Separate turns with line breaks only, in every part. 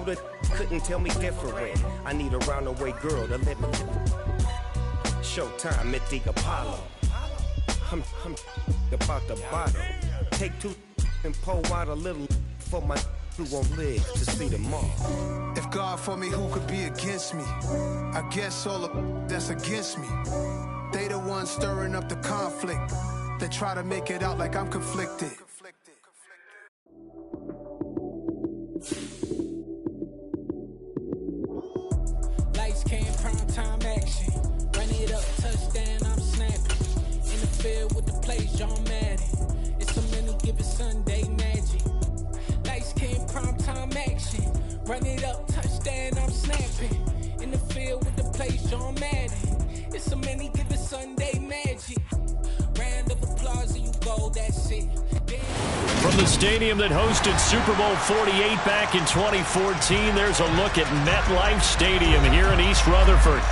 the couldn't tell me different. I need a roundaway girl to let me. Showtime at the Apollo. I'm about the bottle. Take two and pour out a little for my who won't live to see them all.
If God for me, who could be against me? I guess all of that's against me. They the ones stirring up the conflict. They try to make it out like I'm conflicted.
Lights came, prime time action. Run it up, touchdown, I'm snapping. In the field with the plays, John Madden. It's so many, give it Sunday magic. Lights came, prime time action. Run it up, touchdown, I'm snapping. In the field with the plays, John Madden. It's so many, give it Sunday magic. Round of applause and you go, that's it.
From the stadium that hosted Super Bowl 48 back in 2014, there's a look at MetLife Stadium here in East Rutherford.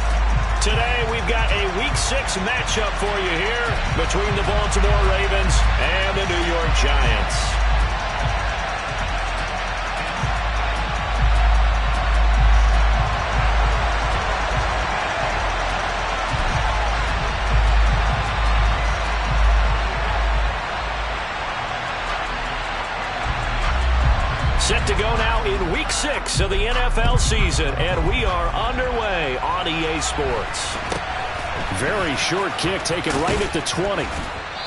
Today, we've got a Week 6 matchup for you here between the Baltimore Ravens and the New York Giants. Set to go now in Week 6 of the NFL season, and we are underway on EA Sports. Very short kick taken right at the 20.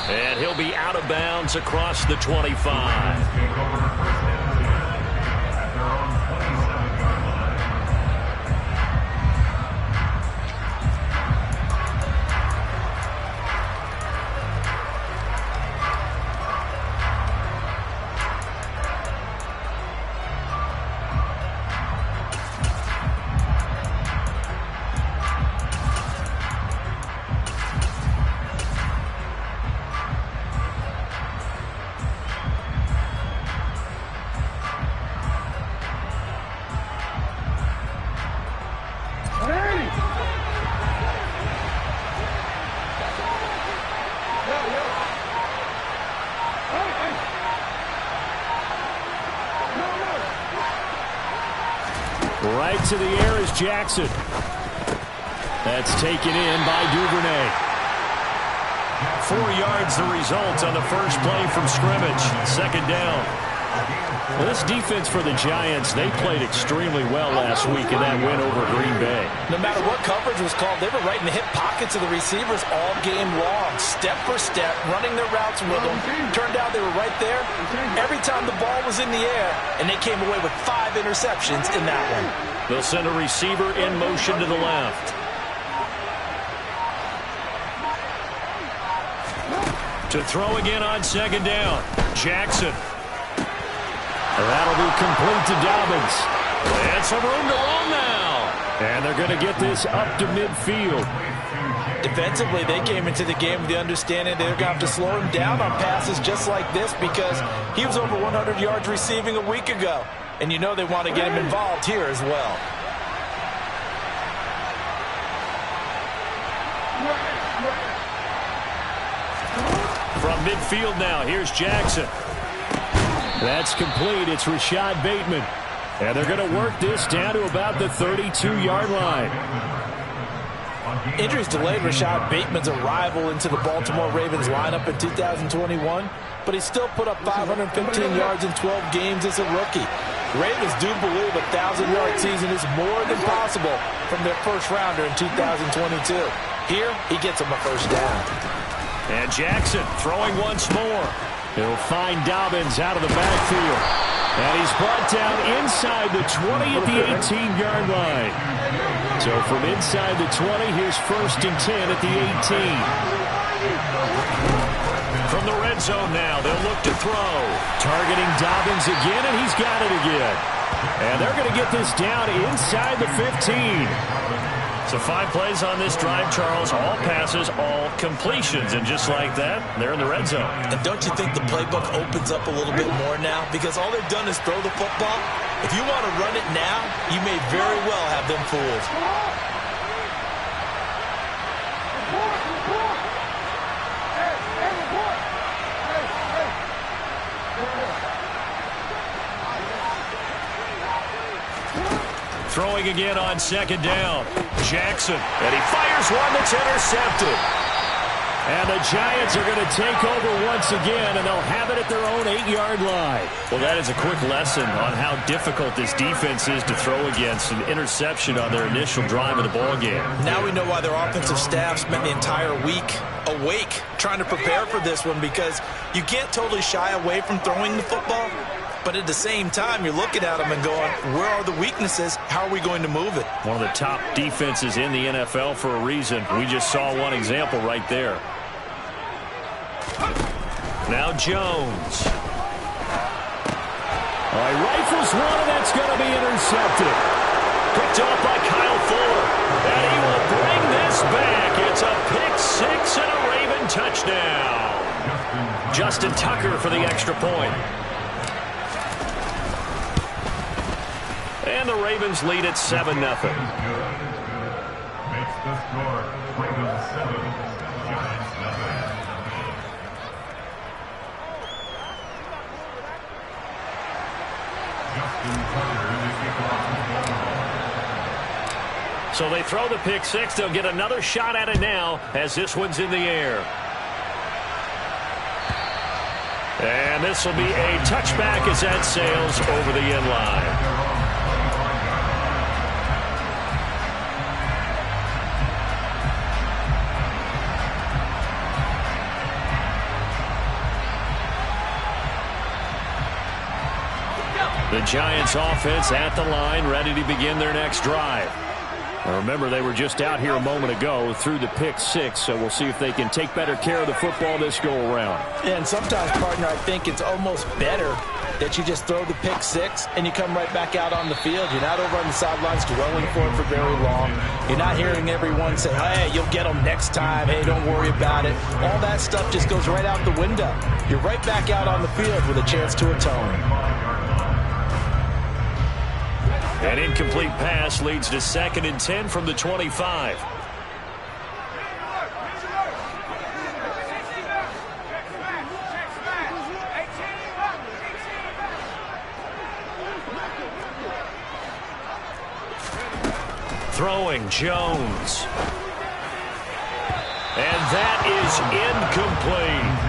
And he'll be out of bounds across the 25. Right to the air is Jackson. That's taken in by Duvernay. 4 yards the result on the first play from scrimmage. Second down. Well, this defense for the Giants, they played extremely well last week in that win over Green Bay.
No matter what coverage was called, they were right in the hip pockets of the receivers all game long, step for step, running their routes with them. Turned out they were right there every time the ball was in the air, and they came away with 5 interceptions in that one.
They'll send a receiver in motion to the left. To throw again on second down. Jackson. That'll be complete to Dobbins. And some room to roll now. And they're going to get this up to midfield.
Defensively, they came into the game with the understanding they're going to have to slow him down on passes just like this because he was over 100 yards receiving a week ago. And you know they want to get him involved here as well.
From midfield now, here's Jackson. That's complete. It's Rashad Bateman. And they're going to work this down to about the 32-yard line.
Injuries delayed Rashad Bateman's arrival into the Baltimore Ravens lineup in 2021, but he still put up 515 yards in 12 games as a rookie. Ravens do believe a 1,000-yard season is more than possible from their first rounder in 2022. Here, he gets him a first down.
And Jackson throwing once more. He'll find Dobbins out of the backfield. And he's brought down inside the 20 at the 18-yard line. So from inside the 20, here's 1st and 10 at the 18. From the red zone now, they'll look to throw. Targeting Dobbins again, and he's got it again. And they're going to get this down inside the 15. So 5 plays on this drive, Charles. All passes, all completions. And just like that, they're in the red zone.
And don't you think the playbook opens up a little bit more now? Because all they've done is throw the football. If you want to run it now, you may very well have them fooled.
Throwing again on second down. Jackson. And he fires one that's intercepted. And the Giants are going to take over once again, and they'll have it at their own 8-yard line. Well, that is a quick lesson on how difficult this defense is to throw against. An interception on their initial drive of the ballgame.
Now we know why their offensive staff spent the entire week awake trying to prepare for this one, because you can't totally shy away from throwing the football. But at the same time, you're looking at them and going, where are the weaknesses? How are we going to move it?
One of the top defenses in the NFL for a reason. We just saw one example right there. Now Jones. All right, rifles one, and that's going to be intercepted. Picked off by Kyle Fuller. And he will bring this back. It's a pick-6 and a Raven touchdown. Justin Tucker for the extra point. And the Ravens lead at 7-0.
Makes the score Ravens 7, Giants nothing.
So they throw the pick-6. They'll get another shot at it now as this one's in the air. And this will be a touchback as that sails over the end line. The Giants offense at the line, ready to begin their next drive. Now remember, they were just out here a moment ago through the pick-6, so we'll see if they can take better care of the football this go-around.
Yeah, and sometimes, partner, I think it's almost better that you just throw the pick-6 and you come right back out on the field. You're not over on the sidelines dwelling for it for very long. You're not hearing everyone say, hey, you'll get them next time. Hey, don't worry about it. All that stuff just goes right out the window. You're right back out on the field with a chance to atone.
An incomplete pass leads to 2nd and 10 from the 25. Throwing Jones. And that is incomplete.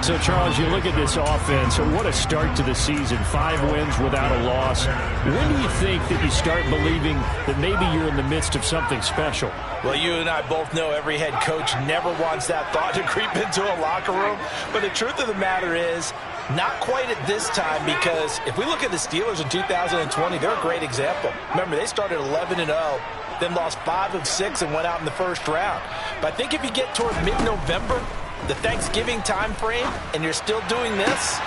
So, Charles, you look at this offense, what a start to the season. 5 wins without a loss. When do you think that you start believing that maybe you're in the midst of something special?
Well, you and I both know every head coach never wants that thought to creep into a locker room. But the truth of the matter is, not quite at this time, because if we look at the Steelers in 2020, they're a great example. Remember, they started 11-0, then lost 5 of 6 and went out in the first round. But I think if you get toward mid-November, the Thanksgiving time frame, and you're still doing this,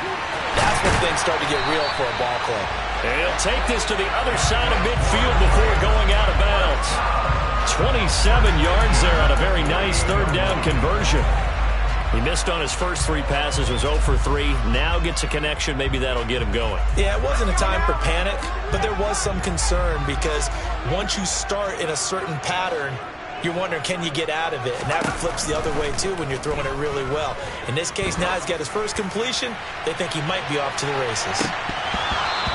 that's when things start to get real for a ball club.
And he'll take this to the other side of midfield before going out of bounds. 27 yards there on a very nice 3rd down conversion. He missed on his first 3 passes, was 0 for 3. Now gets a connection. Maybe that'll get him going.
Yeah, it wasn't a time for panic, but there was some concern, because once you start in a certain pattern, you're wondering, can you get out of it? And that flips the other way, too, when you're throwing it really well. In this case, now he's got his first completion. They think he might be off to the races.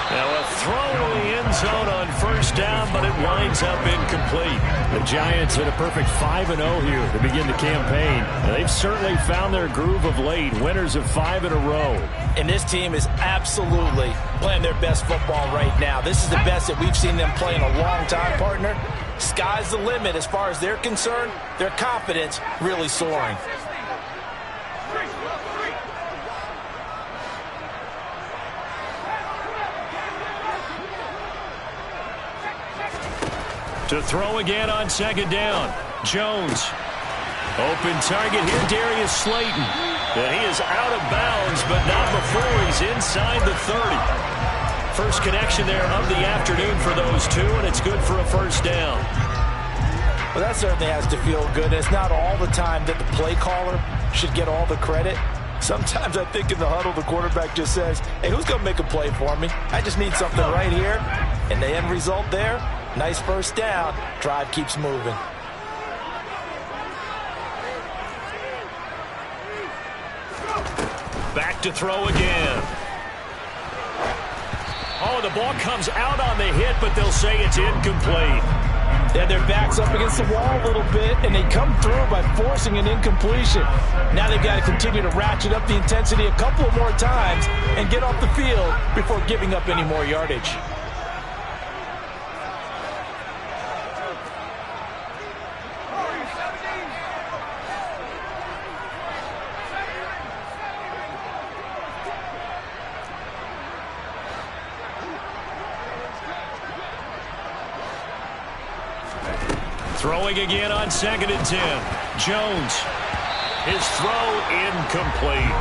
Now a throw in the end zone on 1st down, but it winds up incomplete. The Giants hit a perfect 5-0 here to begin the campaign. Now, they've certainly found their groove of late, winners of 5 in a row.
And this team is absolutely playing their best football right now. This is the best that we've seen them play in a long time, partner. Sky's the limit as far as they're concerned. Their confidence really soaring.
To throw again on 2nd down. Jones. Open target here, Darius Slayton. And he is out of bounds, but not before he's inside the 30. First connection there of the afternoon for those two, and it's good for a 1st down.
Well, that certainly has to feel good. It's not all the time that the play caller should get all the credit. Sometimes I think in the huddle, the quarterback just says, hey, who's going to make a play for me? I just need something right here. And the end result there, nice 1st down. Drive keeps moving.
Back to throw again. Oh, the ball comes out on the hit, but they'll say it's incomplete.
Yeah, their back's up against the wall a little bit, and they come through by forcing an incompletion. Now they've got to continue to ratchet up the intensity a couple of more times and get off the field before giving up any more yardage.
Throwing again on 2nd and 10. Jones. His throw incomplete.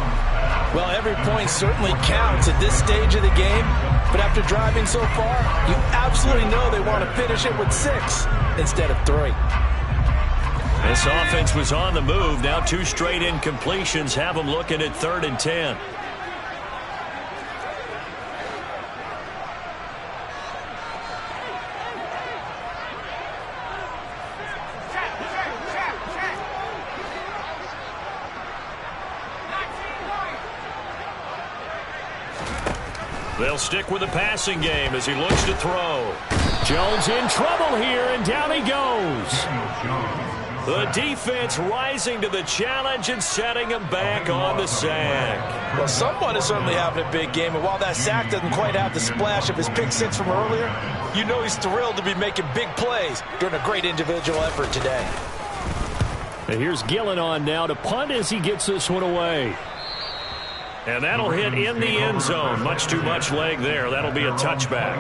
Well, every point certainly counts at this stage of the game, but after driving so far, you absolutely know they want to finish it with 6 instead of 3.
This offense was on the move. Now 2 straight incompletions have them looking at 3rd and 10. They'll stick with the passing game as he looks to throw. Jones in trouble here, and down he goes. The defense rising to the challenge and setting him back on the sack.
Well, someone is certainly having a big game, and while that sack doesn't quite have the splash of his pick 6 from earlier, you know he's thrilled to be making big plays during a great individual effort today.
And here's Gillen on now to punt as he gets this one away. And that'll hit in the end zone. Much too much leg there. That'll be a touchback.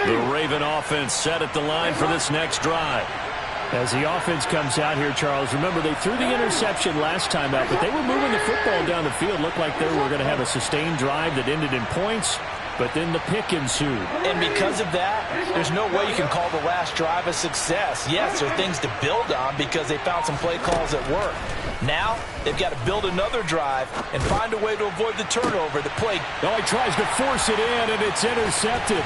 The Raven offense set at the line for this next drive. As the offense comes out here, Charles, remember they threw the interception last time out, but they were moving the football down the field. Looked like they were going to have a sustained drive that ended in points. But then the pick ensued.
And because of that, there's no way you can call the last drive a success. Yes, there are things to build on because they found some play calls that work. Now, they've got to build another drive and find a way to avoid the turnover. The play.
Oh, he tries to force it in, and it's intercepted.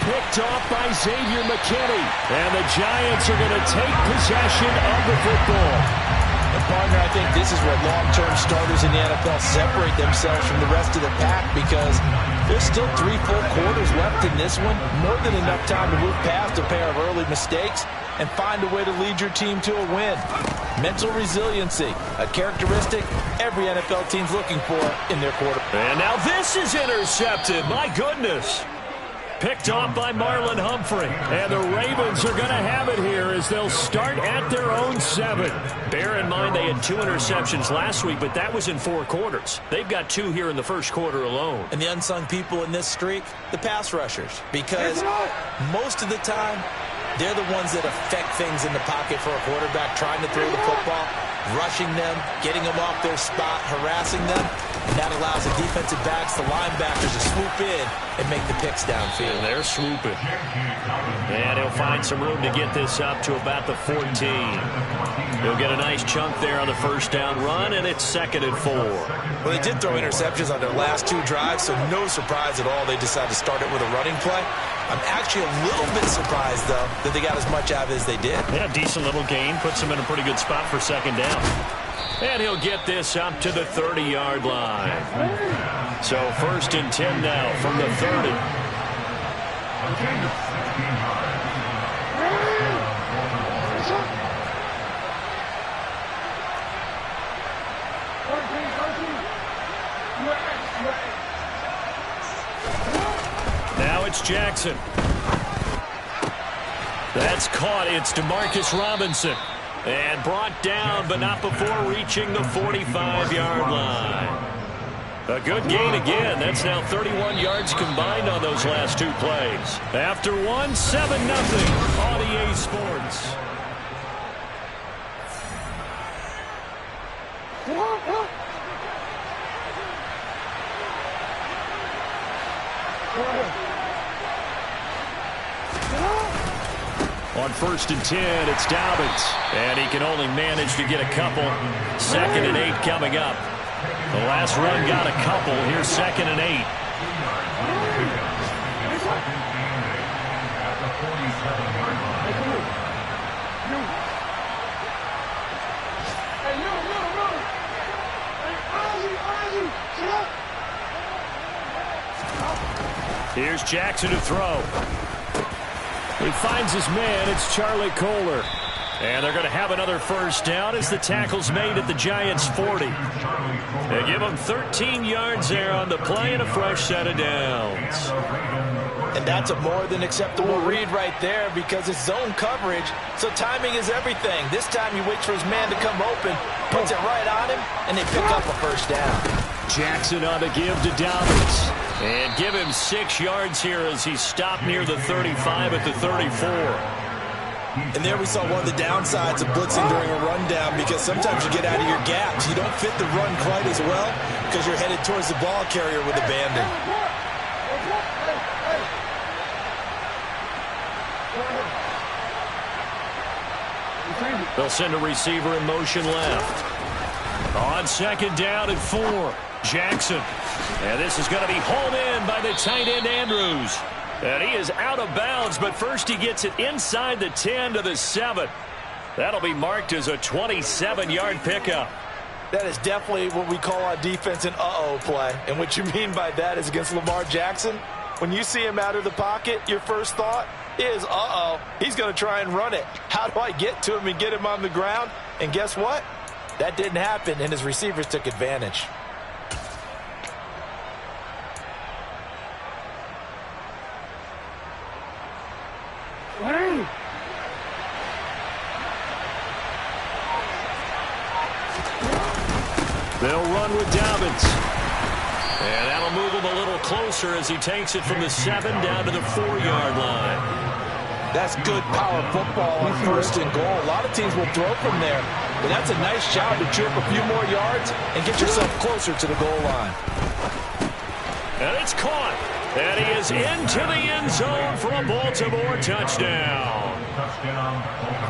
Picked off by Xavier McKinney. And the Giants are going to take possession of the football.
And partner, I think this is where long-term starters in the NFL separate themselves from the rest of the pack because there's still 3 full quarters left in this one. More than enough time to move past a pair of early mistakes and find a way to lead your team to a win. Mental resiliency, a characteristic every NFL team's looking for in their quarterback.
And now this is intercepted. My goodness. Picked off by Marlon Humphrey. And the Ravens are going to have it here as they'll start at their own 7. Bear in mind they had 2 interceptions last week, but that was in 4 quarters. They've got 2 here in the first quarter alone.
And the unsung people in this streak, the pass rushers. Because most of the time, they're the ones that affect things in the pocket for a quarterback trying to throw the football. Rushing them, getting them off their spot, harassing them. And that allows the defensive backs, the linebackers to swoop in and make the picks downfield.
And they're swooping. And he'll find some room to get this up to about the 14. He'll get a nice chunk there on the first down run, and it's 2nd and 4.
Well, they did throw interceptions on their last 2 drives, so no surprise at all they decided to start it with a running play. I'm actually a little bit surprised, though, that they got as much out of it as they did.
Yeah, decent little gain. Puts them in a pretty good spot for 2nd down. And he'll get this up to the 30-yard line. So 1st and 10 now from the 30. Now it's Jackson. That's caught. It's DeMarcus Robinson. And brought down, but not before reaching the 45-yard line. A good gain again. That's now 31 yards combined on those last 2 plays. After one, 7-0 on EA Sports. On 1st and 10, it's Dobbins. And he can only manage to get a couple. 2nd and 8 coming up. The last run got a couple. Here's 2nd and 8.
At the 47-yard line.
Here's Jackson to throw. He finds his man. It's Charlie Kolar. And they're going to have another first down as the tackle's made at the Giants' 40. They give him 13 yards there on the play and a fresh set of downs.
And that's a more than acceptable read right there because it's zone coverage, so timing is everything. This time he waits for his man to come open, puts it right on him, and they pick up a first down.
Jackson on the give to Dobbins. And give him 6 yards here as he's stopped near the 35 at the 34.
And there we saw one of the downsides of blitzing during a rundown because sometimes you get out of your gaps. You don't fit the run quite as well because you're headed towards the ball carrier with abandon.
They'll send a receiver in motion left. On second down and 4, Jackson. And this is going to be hauled in by the tight end Andrews. And he is out of bounds, but first he gets it inside the 10 to the 7. That'll be marked as a 27-yard pickup.
That is definitely what we call on defense an uh-oh play. And what you mean by that is against Lamar Jackson, when you see him out of the pocket, your first thought is, uh-oh, he's going to try and run it. How do I get to him and get him on the ground? And guess what? That didn't happen, and his receivers took advantage.
They'll run with Dobbins. And that'll move him a little closer as he takes it from the 7 down to the 4-yard line.
That's good power football on first and goal. A lot of teams will throw from there, but that's a nice job to chip a few more yards and get yourself closer to the goal line.
And it's caught. And he is into the end zone for a Baltimore touchdown.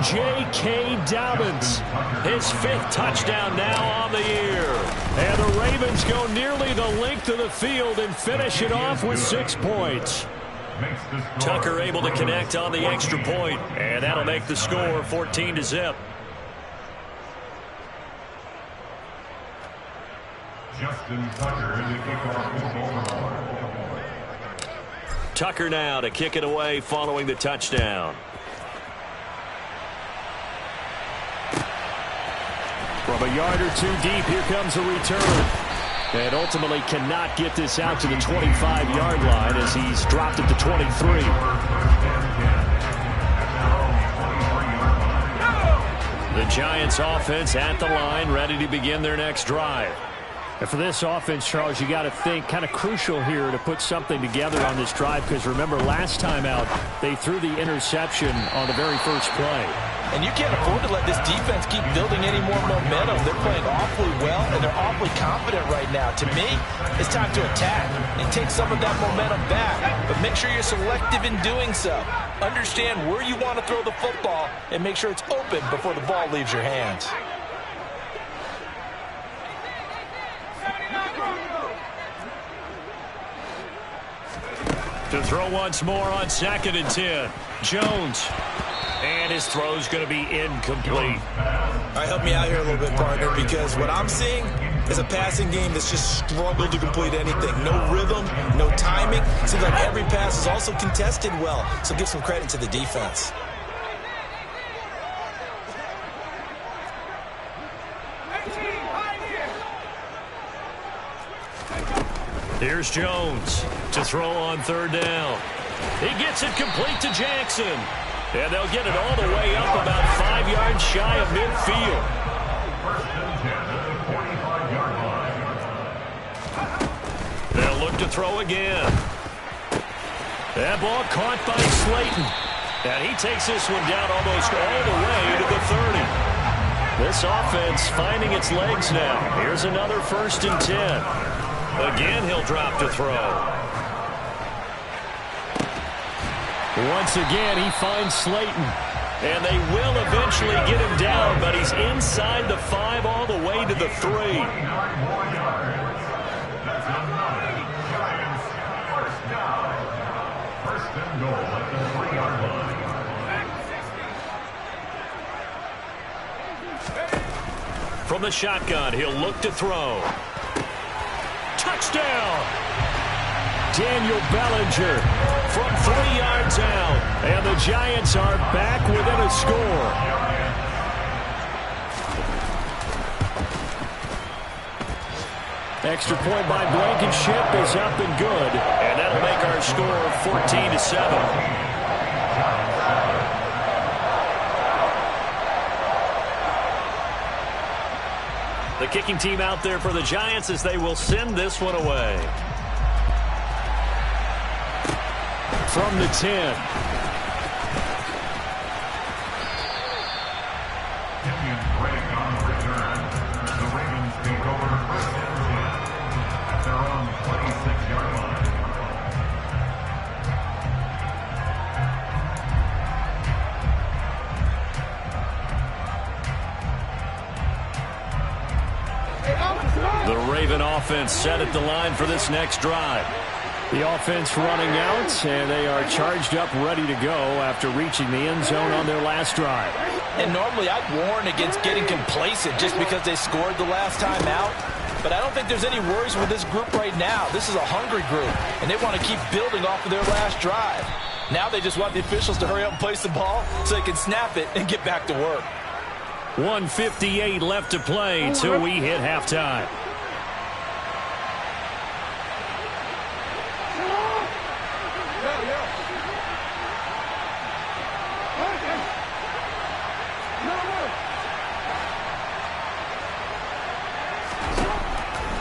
J.K. Dobbins, his 5th touchdown now on the year. And the Ravens go nearly the length of the field and finish it off with 6 points. Tucker able to connect on the extra point, and that'll make the score 14-0.
Justin Tucker in the kickoff.
Tucker now to kick it away following the touchdown. From a yard or 2 deep, here comes a return. And ultimately cannot get this out to the 25-yard line as he's dropped it to 23. The Giants offense at the line, ready to begin their next drive. And for this offense, Charles, you got to think kind of crucial here to put something together on this drive because remember last time out they threw the interception on the very first play.
And you can't afford to let this defense keep building any more momentum. They're playing awfully well, and they're awfully confident right now. To me, it's time to attack and take some of that momentum back. But make sure you're selective in doing so. Understand where you want to throw the football and make sure it's open before the ball leaves your hands.
To throw once more on 2nd and 10. Jones. And his throw's going to be incomplete.
All right, help me out here a little bit, partner, because what I'm seeing is a passing game that's just struggled to complete anything. No rhythm, no timing. Seems like every pass is also contested well, so give some credit to the defense.
Here's Jones to throw on 3rd down. He gets it complete to Jackson. And they'll get it all the way up about 5 yards shy of midfield. They'll look to throw again. That ball caught by Slayton. And he takes this one down almost all the way to the 30. This offense finding its legs now. Here's another 1st and 10. Again, he'll drop to throw. Once again, he finds Slayton. And they will eventually get him down, but he's inside the 5 all the way to the 3.
First and goal at the 3-yard line.
From the shotgun, he'll look to throw. Touchdown! Daniel Bellinger from 3 yards out. And the Giants are back within a score. Extra point by Blankenship is up and good. And that'll make our score 14-7. The kicking team out there for the Giants as they will send this one away. From the 10.
Kenyon Drake on the return. The Ravens take over first and 10 at their own 26-yard line.
The Raven offense set at the line for this next drive. The offense running out, and they are charged up, ready to go after reaching the end zone on their last drive.
And normally I'd warn against getting complacent just because they scored the last time out. But I don't think there's any worries with this group right now. This is a hungry group, and they want to keep building off of their last drive. Now they just want the officials to hurry up and place the ball so they can snap it and get back to work.
1:58 left to play till we hit halftime.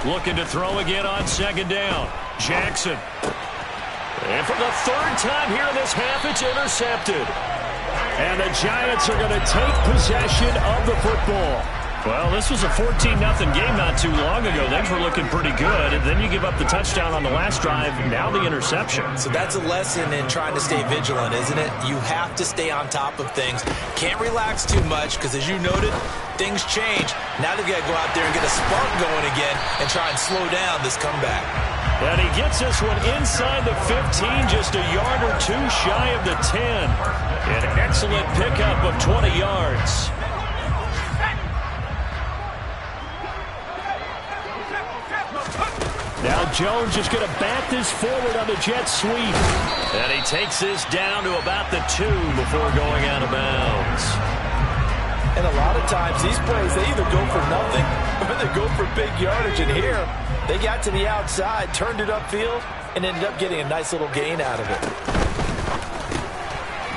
Looking to throw again on second down. Jackson. And for the third time here in this half, it's intercepted. And the Giants are going to take possession of the football. Well, this was a 14-0 game not too long ago. Things were looking pretty good. And then you give up the touchdown on the last drive. Now the interception.
So that's a lesson in trying to stay vigilant, isn't it? You have to stay on top of things. Can't relax too much because, as you noted, things change. Now they've got to go out there and get a spark going again and try and slow down this comeback.
And he gets this one inside the 15, just a yard or two shy of the 10. An excellent pickup of 20 yards. Now Jones is going to bat this forward on the jet sweep. And he takes this down to about the 2 before going out of bounds.
And a lot of times these plays, they either go for nothing or they go for big yardage. And here, they got to the outside, turned it upfield, and ended up getting a nice little gain out of it.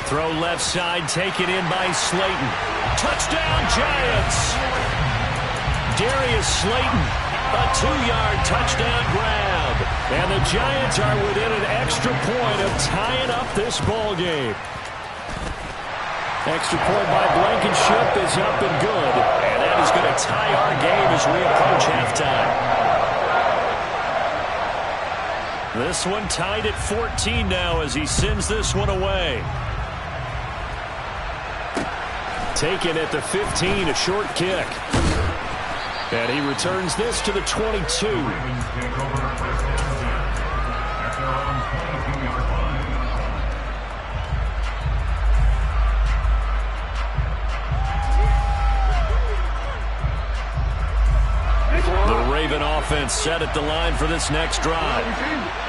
Throw left side, taken in by Slayton. Touchdown, Giants! Darius Slayton, a 2-yard touchdown grab. And the Giants are within an extra point of tying up this ball game. Extra point by Blankenship is up and good. And that is going to tie our game as we approach halftime. This one tied at 14 now as he sends this one away. Taken at the 15, a short kick. And he returns this to the 22.
Ravens take over first and 10 at their own 22-yard line.
The Raven offense set at the line for this next drive.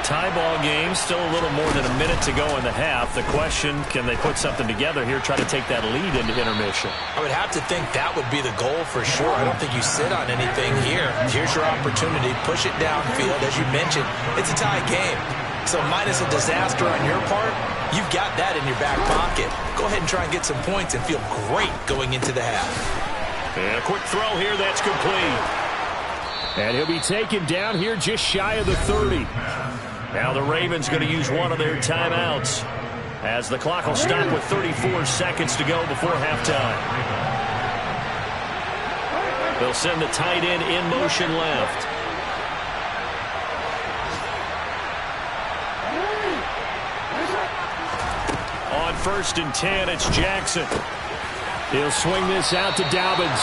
Tie ball game, still a little more than a minute to go in the half. The question, can they put something together here, try to take that lead into intermission?
I would have to think that would be the goal for sure. I don't think you sit on anything here. Here's your opportunity. Push it downfield. As you mentioned, it's a tie game. So minus a disaster on your part, you've got that in your back pocket. Go ahead and try and get some points and feel great going into the half.
And a quick throw here, that's complete. And he'll be taken down here just shy of the 30. Now the Ravens going to use one of their timeouts as the clock will stop with 34 seconds to go before halftime. They'll send the tight end in motion left. On 1st and 10, it's Jackson. He'll swing this out to Dobbins.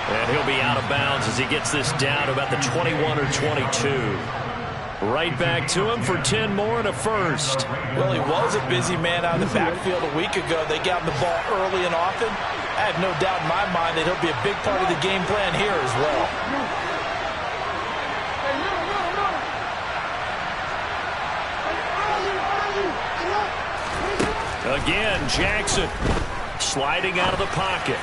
And he'll be out of bounds as he gets this down to about the 21 or 22. Right back to him for 10 more and a first.
Well, he was a busy man out of the backfield a week ago. They got him the ball early and often. I have no doubt in my mind that he'll be a big part of the game plan here as well.
Again, Jackson sliding out of the pocket.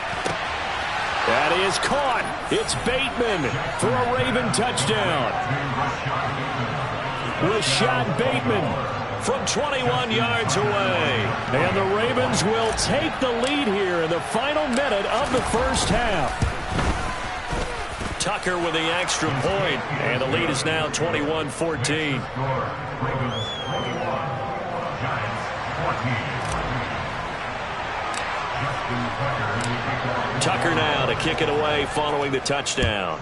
That is caught. It's Bateman for a Raven touchdown. Rashad Bateman from 21 yards away. And the Ravens will take the lead here in the final minute of the first half. Tucker with the extra point, and the lead is now 21-14. Tucker now to kick it away following the touchdown.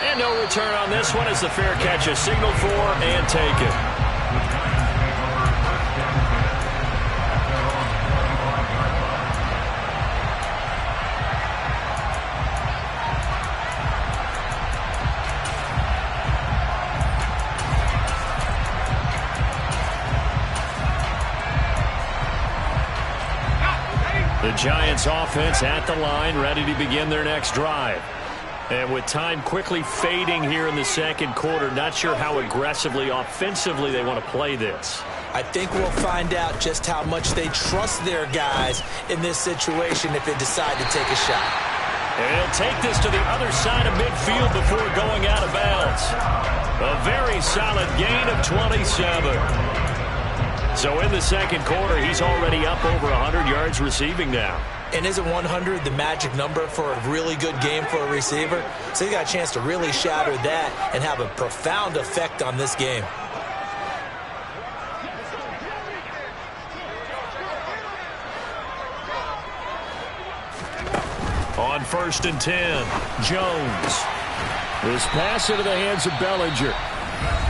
And no return on this one as the fair catch is signaled for and taken. The Giants offense at the line, ready to begin their next drive. And with time quickly fading here in the second quarter, not sure how aggressively, offensively they want to play this.
I think we'll find out just how much they trust their guys in this situation if they decide to take a shot.
And he'll take this to the other side of midfield before going out of bounds. A very solid gain of 27. So in the second quarter, he's already up over 100 yards receiving now.
And isn't 100 the magic number for a really good game for a receiver? So he got a chance to really shatter that and have a profound effect on this game.
On 1st and 10, Jones. This pass into the hands of Bellinger.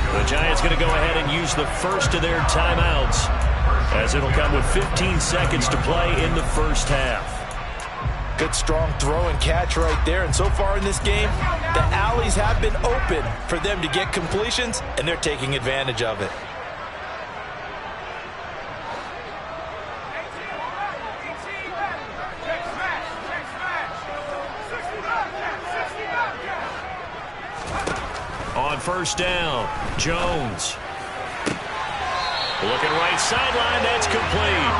The Giants going to go ahead and use the first of their timeouts, as it'll come with 15 seconds to play in the first half.
Good strong throw and catch right there. And so far in this game, the alleys have been open for them to get completions, and they're taking advantage of it.
On 1st down, Jones. Looking right sideline, that's complete.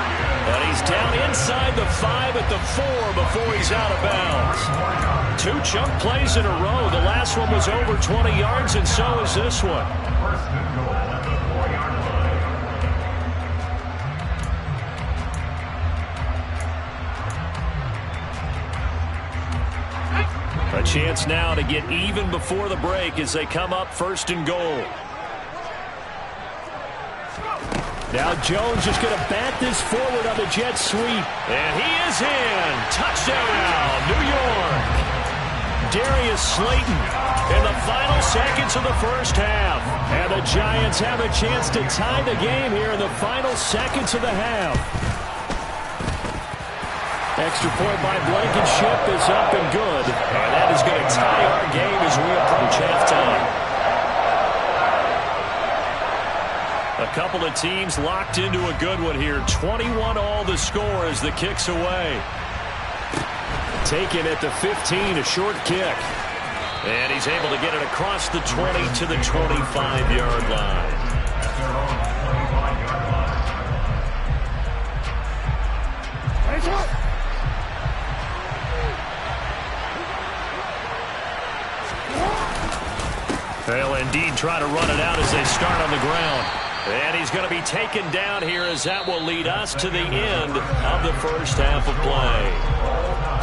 But he's down inside the 5 at the 4 before he's out of bounds. 2 chunk plays in a row. The last one was over 20 yards, and so is this one. A chance now to get even before the break as they come up 1st and goal. Now Jones just going to bat this forward on the jet sweep. And he is in. Touchdown, New York. Darius Slayton in the final seconds of the first half. And the Giants have a chance to tie the game here in the final seconds of the half. Extra point by Blankenship is up and good. And that is going to tie our game as we approach halftime. A couple of teams locked into a good one here. 21-all the score as the kick's away. Taken at the 15, a short kick. And he's able to get it across the 20 to the 25-yard line. They'll indeed try to run it out as they start on the ground. And he's going to be taken down here as that will lead us to the end of the first half of play.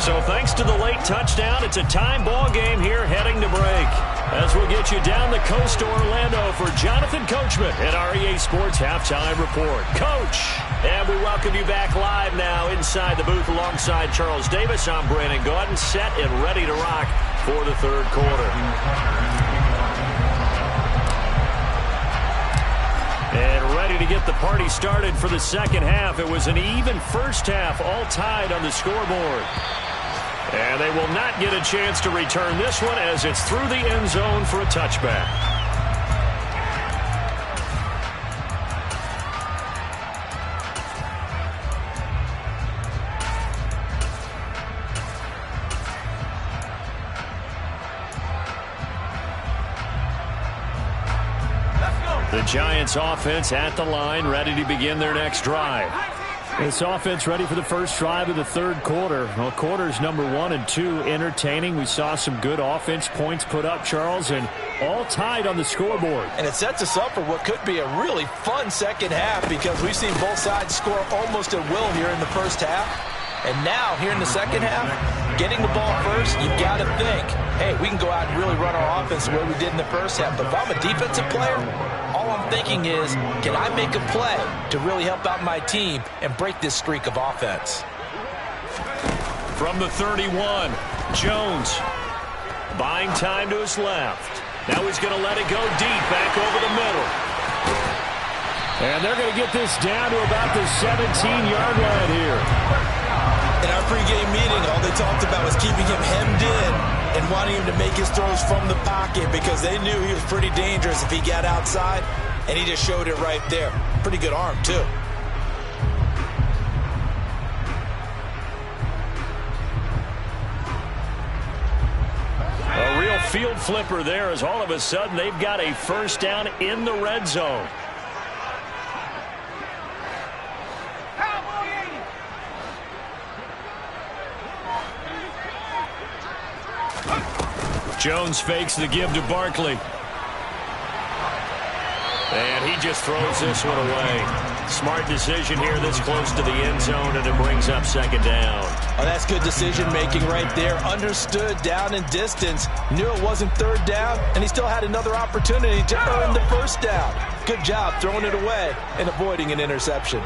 So thanks to the late touchdown, it's a time ball game here heading to break. As we'll get you down the coast to Orlando for Jonathan Coachman at our EA Sports Halftime Report. Coach, and we welcome you back live now inside the booth alongside Charles Davis. I'm Brandon Gaudin, set and ready to rock for the third quarter. And ready to get the party started for the second half. It was an even first half, all tied on the scoreboard. And they will not get a chance to return this one as it's through the end zone for a touchback. The Giants offense at the line, ready to begin their next drive. This offense ready for the first drive of the third quarter. Well, quarters number 1 and 2 entertaining. We saw some good offense points put up, Charles, and all tied on the scoreboard.
And it sets us up for what could be a really fun second half because we've seen both sides score almost at will here in the first half. And now, here in the second half, getting the ball first, you've got to think, hey, we can go out and really run our offense the way we did in the first half. But if I'm a defensive player, all I'm thinking is, can I make a play to really help out my team and break this streak of offense?
From the 31, Jones buying time to his left. Now he's going to let it go deep back over the middle. And they're going to get this down to about the 17-yard line here.
In our pregame meeting, all they talked about was keeping him hemmed in and wanting him to make his throws from the pocket because they knew he was pretty dangerous if he got outside, and he just showed it right there. Pretty good arm, too.
A real field flipper there as all of a sudden they've got a first down in the red zone. Jones fakes the give to Barkley. And he just throws this one away. Smart decision here this close to the end zone, and it brings up second down.
Oh, that's good decision-making right there. Understood down and distance. Knew it wasn't third down, and he still had another opportunity to earn the first down. Good job throwing it away and avoiding an interception.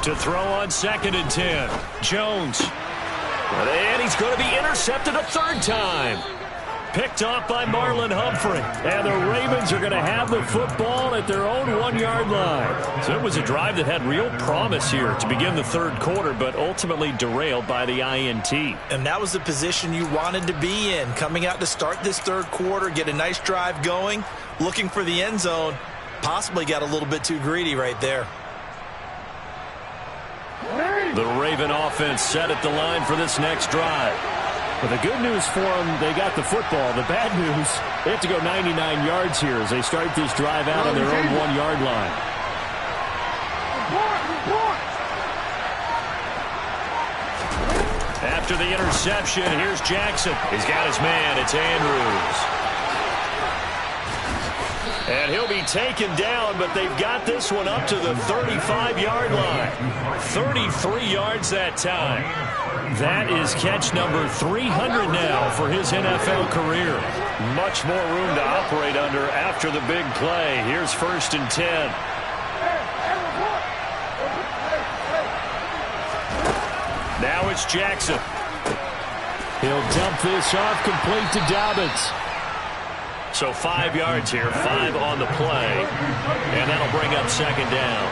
To throw on 2nd and 10. Jones. And he's going to be intercepted a third time. Picked off by Marlon Humphrey. And the Ravens are going to have the football at their own 1-yard line. So it was a drive that had real promise here to begin the third quarter, but ultimately derailed by the INT.
And that was the position you wanted to be in. Coming out to start this third quarter, get a nice drive going, looking for the end zone. Possibly got a little bit too greedy right there.
The Raven offense set at the line for this next drive. Well, the good news for them, they got the football. The bad news, they have to go 99 yards here as they start this drive out on their own 1-yard line. After the interception, here's Jackson. He's got his man. It's Andrews. And he'll be taken down, but they've got this one up to the 35-yard line. 33 yards that time. That is catch number 300 now for his NFL career. Much more room to operate under after the big play. Here's 1st and 10. Now it's Jackson. He'll dump this off complete to Dobbins. So 5 yards here, 5 on the play, and that'll bring up second down.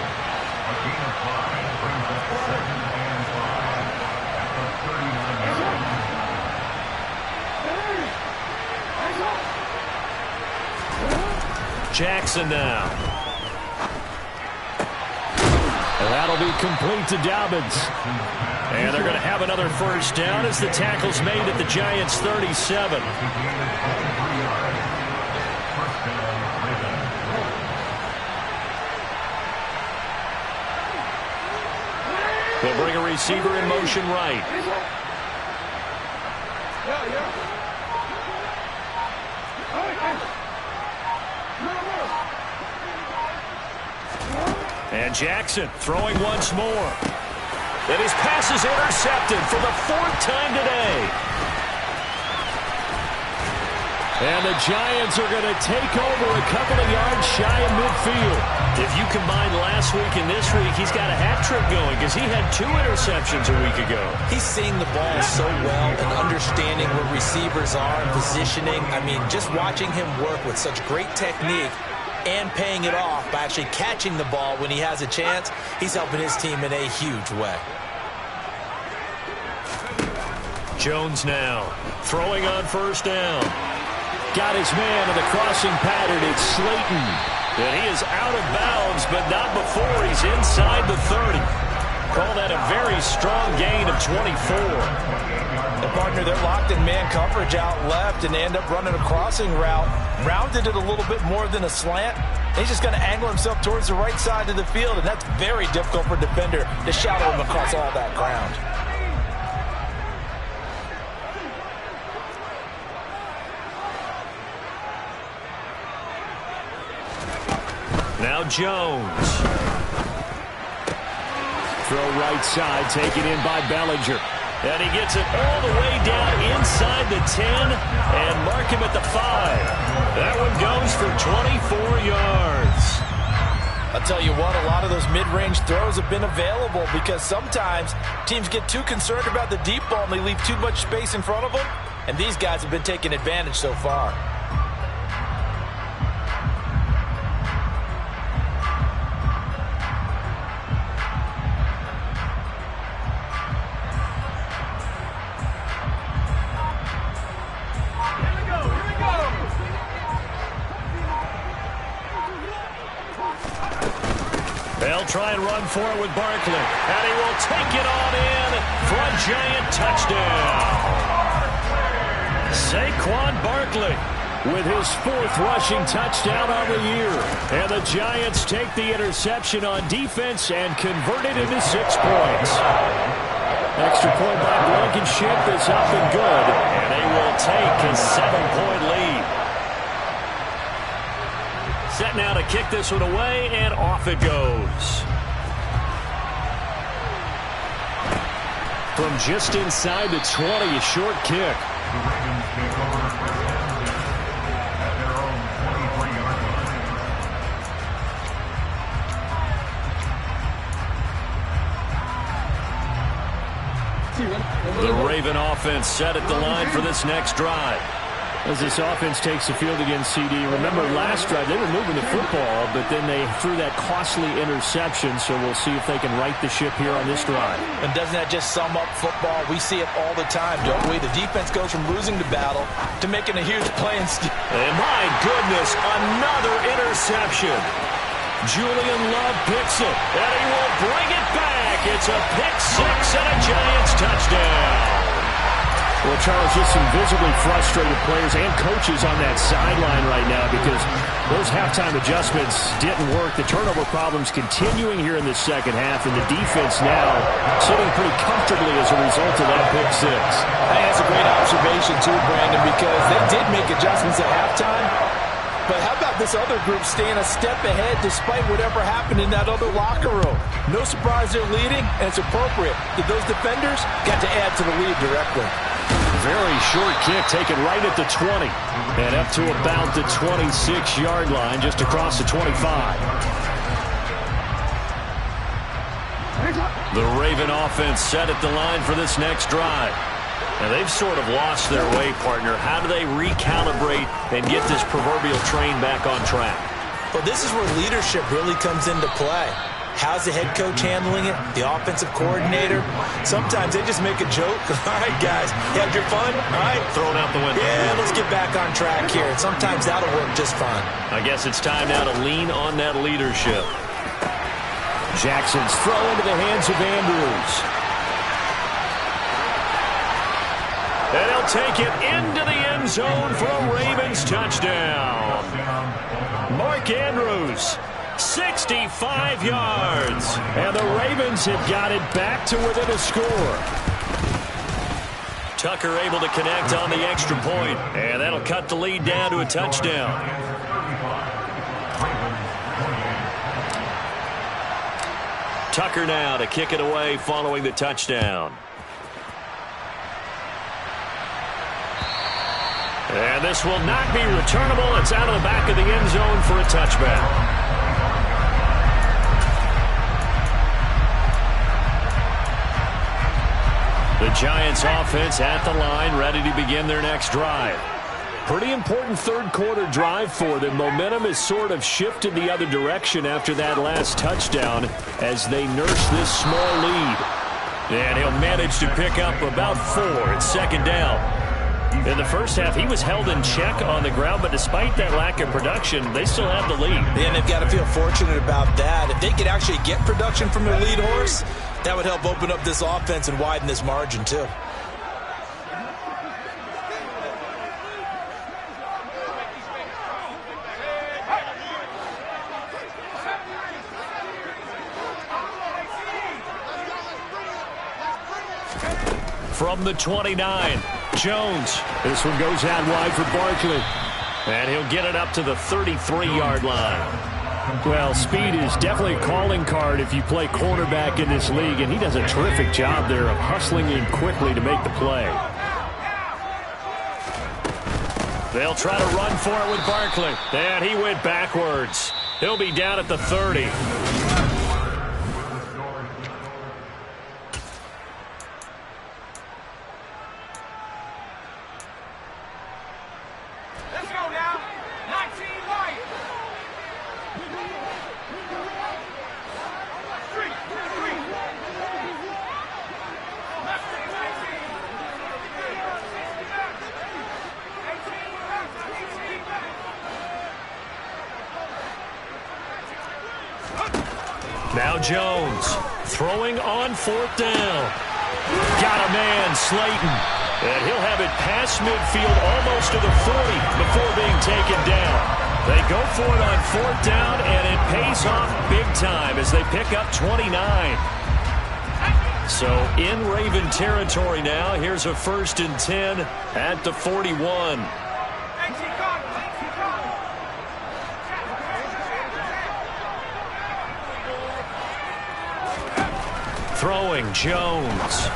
Jackson now. And that'll be complete to Dobbins. And they're going to have another first down as the tackle's made at the Giants' 37. They'll bring a receiver in motion right. And Jackson throwing once more. And his pass is intercepted for the 4th time today. And the Giants are going to take over a couple of yards shy of midfield. If you combine last week and this week, he's got a hat trick going because he had 2 interceptions a week ago.
He's seeing the ball so well and understanding where receivers are and positioning. I mean, just watching him work with such great technique and paying it off by actually catching the ball when he has a chance, he's helping his team in a huge way.
Jones now throwing on first down. Got his man in the crossing pattern. It's Slayton. And he is out of bounds, but not before he's inside the 30. Call that a very strong gain of 24.
The partner, they're locked in man coverage out left, and they end up running a crossing route. Rounded it a little bit more than a slant. He's just going to angle himself towards the right side of the field, and that's very difficult for a defender to shadow him across all that ground.
Now Jones. Throw right side, taken in by Bellinger. And he gets it all the way down inside the 10 and mark him at the 5. That one goes for 24 yards.
I'll tell you what, a lot of those mid-range throws have been available because sometimes teams get too concerned about the deep ball and they leave too much space in front of them. And these guys have been taking advantage so far.
They'll try and run for it with Barkley. And he will take it on in for a giant touchdown. Saquon Barkley with his 4th rushing touchdown on the year. And the Giants take the interception on defense and convert it into 6 points. Extra point by Blankenship is up and good. And they will take a 7-point lead. Set now to kick this one away, and off it goes. From just inside the 20, a short kick.
The Ravens take over first and 10 at their own 23-yard line.
The Raven offense set at the line for this next drive. As this offense takes the field against CD, remember last drive they were moving the football, but then they threw that costly interception, so we'll see if they can right the ship here on this drive.
And doesn't that just sum up football? We see it all the time, don't we? The defense goes from losing the battle to making a huge play.
And my goodness, another interception. Julian Love picks it, and he will bring it back. It's a pick 6 and a Giants touchdown. Well, Charles, just some visibly frustrated players and coaches on that sideline right now because those halftime adjustments didn't work. The turnover problems continuing here in the second half, and the defense now sitting pretty comfortably as a result of that pick 6.
I think that's a great observation, too, Brandon, because they did make adjustments at halftime. But how about this other group staying a step ahead despite whatever happened in that other locker room? No surprise they're leading, and it's appropriate that those defenders got to add to the lead directly.
Very short kick taken right at the 20 and up to about the 26-yard line, just across the 25. The Raven offense set at the line for this next drive. Now they've sort of lost their way, partner. How do they recalibrate and get this proverbial train back on track?
Well, this is where leadership really comes into play. How's the head coach handling it? The offensive coordinator? Sometimes they just make a joke. All right, guys, you had your fun? All right.
Thrown out the window.
Yeah, let's get back on track here. And sometimes that'll work just fine.
I guess it's time now to lean on that leadership. Jackson's throw into the hands of Andrews. And he'll take it into the end zone for a Ravens touchdown. Mark Andrews. 65 yards. And the Ravens have got it back to within a score. Tucker able to connect on the extra point. And that'll cut the lead down to a touchdown. Tucker now to kick it away following the touchdown. And this will not be returnable. It's out of the back of the end zone for a touchback. The Giants offense at the line, ready to begin their next drive. Pretty important third quarter drive for them. Momentum has sort of shifted the other direction after that last touchdown as they nurse this small lead. And he'll manage to pick up about 4 at second down. In the first half, he was held in check on the ground, but despite that lack of production, they still have the lead.
And they've got to feel fortunate about that. If they could actually get production from their lead horse, that would help open up this offense and widen this margin too.
From the 29, Jones. This one goes out wide for Barkley. And he'll get it up to the 33-yard line. Well, speed is definitely a calling card if you play cornerback in this league, and he does a terrific job there of hustling in quickly to make the play. They'll try to run for it with Barkley. And he went backwards. He'll be down at the 30. Now Jones throwing on 4th down. Got a man, Slayton. And he'll have it past midfield almost to the 40 before being taken down. They go for it on 4th down, and it pays off big time as they pick up 29. So in Raven territory now, here's a 1st and 10 at the 41. Throwing, Jones.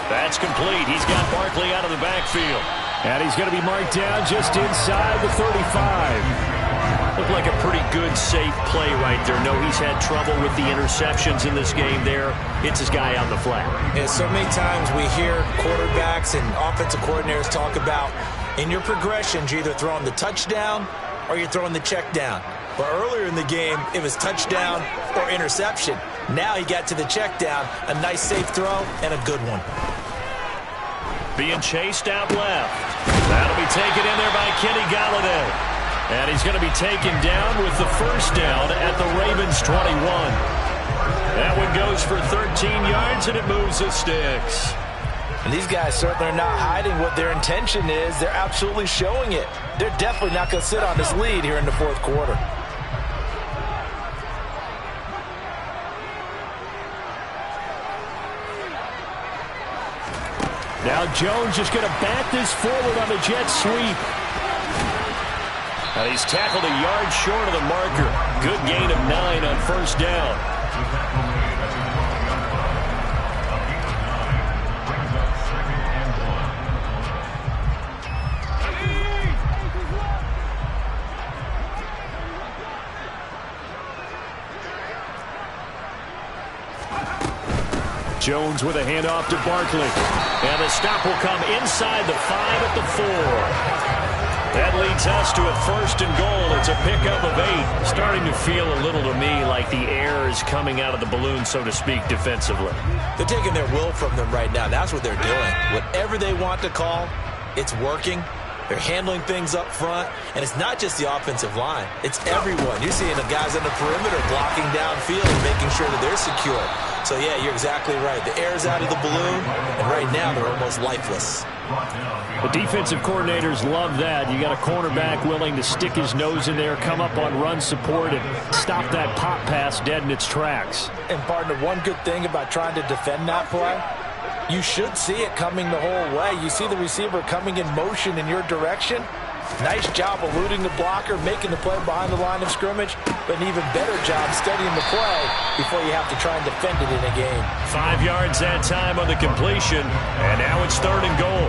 That's complete. He's got Barkley out of the backfield. And he's going to be marked down just inside the 35. Looked like a pretty good, safe play right there. No, he's had trouble with the interceptions in this game there. Hits his guy on the flat.
Yeah, so many times we hear quarterbacks and offensive coordinators talk about, in your progressions, you're either throwing the touchdown or you're throwing the check down. But earlier in the game, it was touchdown or interception. Now he got to the check down, a nice safe throw, and a good one.
Being chased out left. That'll be taken in there by Kenny Golladay. And he's going to be taken down with the 1st down at the Ravens 21. That one goes for 13 yards, and it moves the sticks.
And these guys certainly are not hiding what their intention is. They're absolutely showing it. They're definitely not going to sit on this lead here in the 4th quarter.
Now Jones just going to bat this forward on the jet sweep. And he's tackled a yard short of the marker. Good gain of 9 on 1st down. Jones with a handoff to Barkley. And the stop will come inside the 5 at the 4. That leads us to a 1st and goal. It's a pickup of 8. Starting to feel a little to me like the air is coming out of the balloon, so to speak, defensively.
They're taking their will from them right now. That's what they're doing. Whatever they want to call, it's working. They're handling things up front, and it's not just the offensive line. It's everyone. You're seeing the guys on the perimeter blocking downfield and making sure that they're secure. So, yeah, you're exactly right. The air's out of the balloon, and right now they're almost lifeless.
The defensive coordinators love that. You got a cornerback willing to stick his nose in there, come up on run support, and stop that pop pass dead in its tracks.
And, partner, one good thing about trying to defend that play, you should see it coming the whole way. You see the receiver coming in motion in your direction. Nice job eluding the blocker, making the play behind the line of scrimmage, but an even better job studying the play before you have to try and defend it in a game.
5 yards that time on the completion, and now it's 3rd and goal.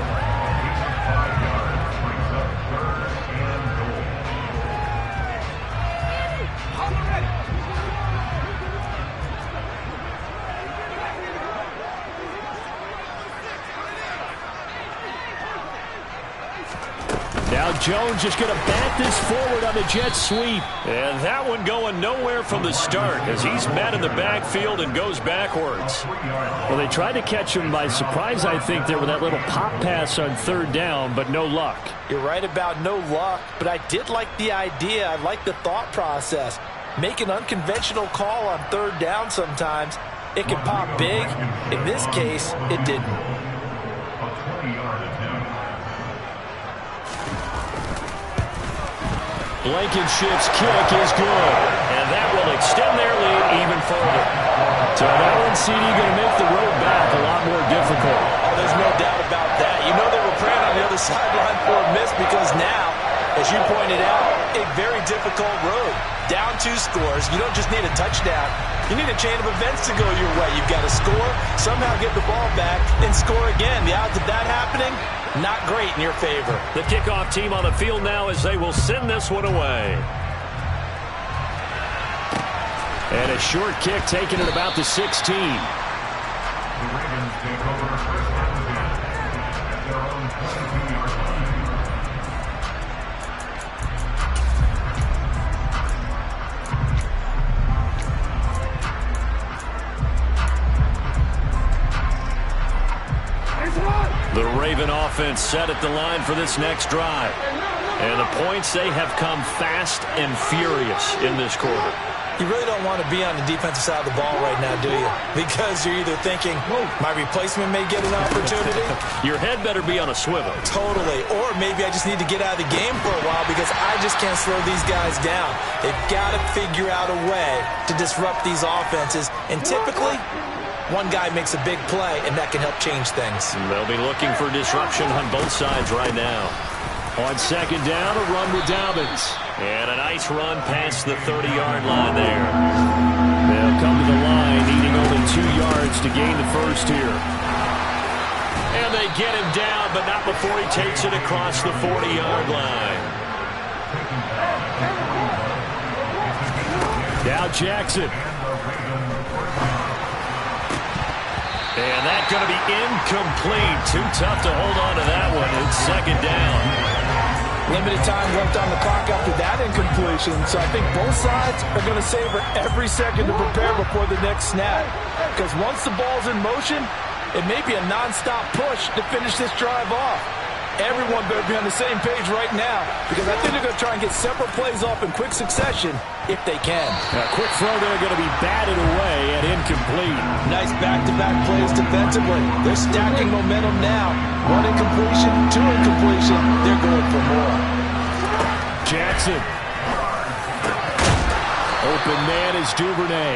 Now Now Jones just going to bat this forward on the jet sweep. And that one going nowhere from the start as he's met in the backfield and goes backwards. Well, they tried to catch him by surprise, I think, there with that little pop pass on third down, but no luck.
You're right about no luck, but I did like the idea. I like the thought process. Make an unconventional call on third down sometimes. It can pop big. In this case, it didn't.
Blankenship's kick is good, and that will extend their lead even further. So that one, CD, going to make the road back a lot more difficult.
Oh, there's no doubt about that. You know they were praying on the other sideline for a miss because now, as you pointed out, a very difficult road. Down 2 scores. You don't just need a touchdown. You need a chain of events to go your way. You've got to score, somehow get the ball back, and score again. The odds of that happening, not great in your favor.
The kickoff team on the field now as they will send this one away. And a short kick taken at about the 16.
The Ravens take over first down at their own 22-yard line.
The Raven offense set at the line for this next drive. And the points, they have come fast and furious in this quarter.
You really don't want to be on the defensive side of the ball right now, do you? Because you're either thinking, my replacement may get an opportunity.
Your head better be on a swivel.
Totally. Or maybe I just need to get out of the game for a while because I just can't slow these guys down. They've got to figure out a way to disrupt these offenses. And typically, one guy makes a big play, and that can help change things.
And they'll be looking for disruption on both sides right now. On second down, a run with Dobbins. And a nice run past the 30-yard line there. They'll come to the line, needing only 2 yards to gain the first here. And they get him down, but not before he takes it across the 40-yard line. Now Jackson. And that's going to be incomplete. Too tough to hold on to that one. It's second down.
Limited time left on the clock after that incompletion, so I think both sides are going to savor every second to prepare before the next snap. Because once the ball's in motion, it may be a non-stop push to finish this drive off. Everyone better be on the same page right now because I think they're going to try and get separate plays off in quick succession if they can.
A quick throw there going to be batted away and incomplete.
Nice back-to-back plays defensively. They're stacking momentum now. 1 incompletion, 2 incompletion. They're going for more.
Jackson. Open man is Duvernay.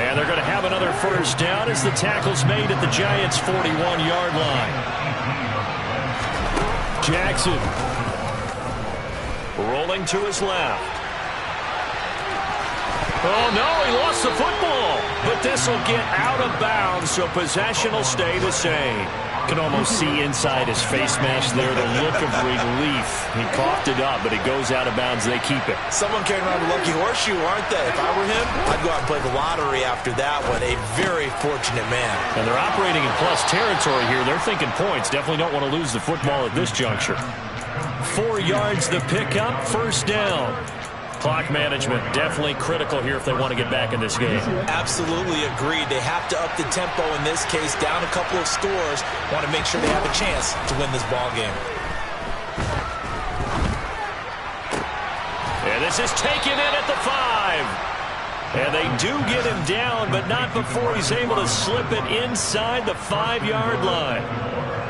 And they're going to have another first down as the tackle's made at the Giants' 41-yard line. Jackson rolling to his left. Oh, no, he lost the football. But this will get out of bounds, so possession will stay the same. Can almost see inside his face mask there the look of relief. He coughed it up, but it goes out of bounds. They keep it.
Someone carrying around a lucky horseshoe, aren't they? If I were him, I'd go out and play the lottery after that one. A very fortunate man.
And they're operating in plus territory here. They're thinking points. Definitely don't want to lose the football at this juncture. 4 yards the pickup, first down. Clock management definitely critical here if they want to get back in this game.
Absolutely agreed. They have to up the tempo in this case, down a couple of scores. Want to make sure they have a chance to win this ball game.
And this is taken in at the 5. And they do get him down, but not before he's able to slip it inside the 5-yard line.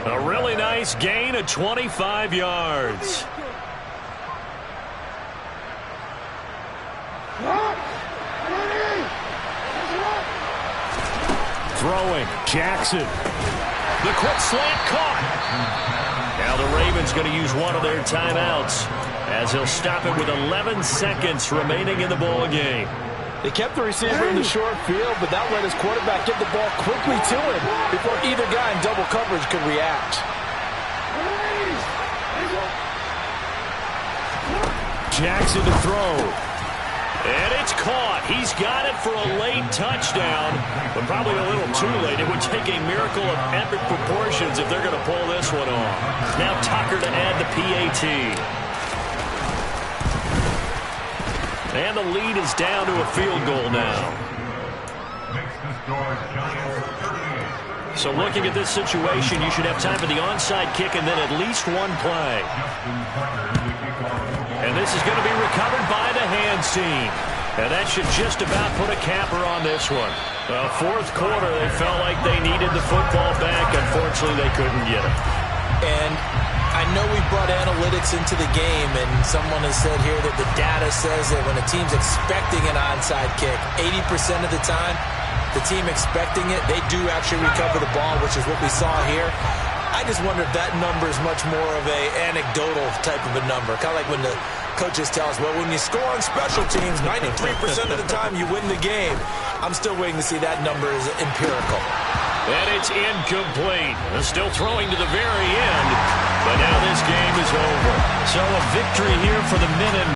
A really nice gain of 25 yards. Throwing, Jackson. The quick slant caught. Now the Ravens going to use one of their timeouts as he'll stop it with 11 seconds remaining in the ball game.
They kept the receiver in the short field, but that let his quarterback get the ball quickly to him before either guy in double coverage could react.
Jackson to throw. And it's caught. He's got it for a late touchdown, but probably a little too late. It would take a miracle of epic proportions if they're going to pull this one off. Now Tucker to add the PAT. And the lead is down to a field goal now. So looking at this situation, you should have time for the onside kick and then at least one play. And this is going to be recovered by the hands team. And that should just about put a capper on this one. Well, fourth quarter, they felt like they needed the football back. Unfortunately, they couldn't get it.
And I know we brought analytics into the game, and someone has said here that the data says that when a team's expecting an onside kick, 80% of the time, the team expecting it, they do actually recover the ball, which is what we saw here. I just wonder if that number is much more of a anecdotal type of a number. Kind of like when the coaches tell us, well, when you score on special teams, 93% of the time you win the game. I'm still waiting to see that number is empirical.
And it's incomplete. Still throwing to the very end, but now this game is over. So a victory here for the Minutemen.